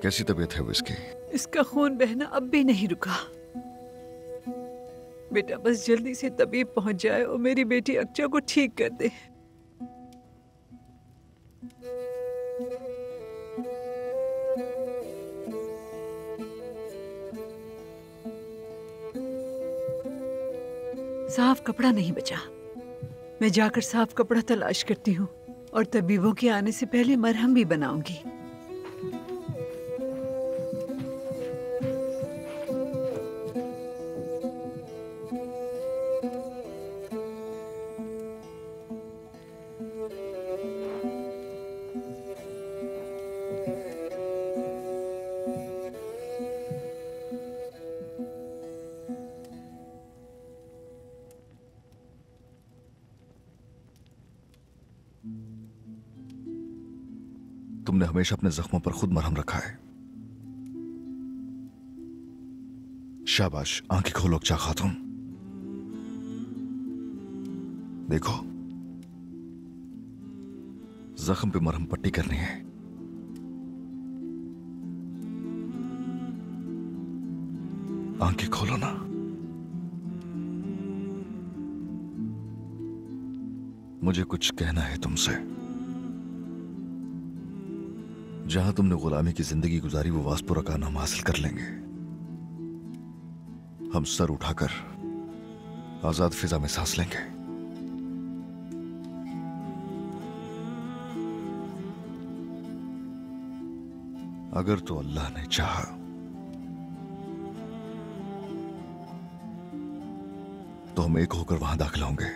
कैसी तबीयत है वो इसकी? इसका खून बहना अब भी नहीं रुका। बेटा बस जल्दी से तबीब पहुंच जाए और मेरी बेटी अक्चा को ठीक कर दे। साफ कपड़ा नहीं बचा। मैं जाकर साफ कपड़ा तलाश करती हूँ और तबीबों के आने से पहले मरहम भी बनाऊंगी। तुमने हमेशा अपने जख्मों पर खुद मरहम रखा है। शाबाश, आंखें खोलो अक्चा खातून। देखो, जख्म पे मरहम पट्टी करनी है। आंखें खोलो ना। मुझे कुछ कहना है तुमसे। जहां तुमने गुलामी की जिंदगी गुजारी वो वासपुरा का नाम हासिल कर लेंगे। हम सर उठाकर आजाद फिजा में सांस लेंगे। अगर तो अल्लाह ने चाहा तो हम एक होकर वहां दाखिल होंगे।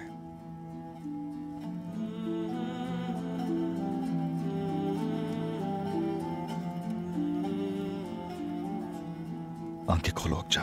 आंखें खोलो अक्चा।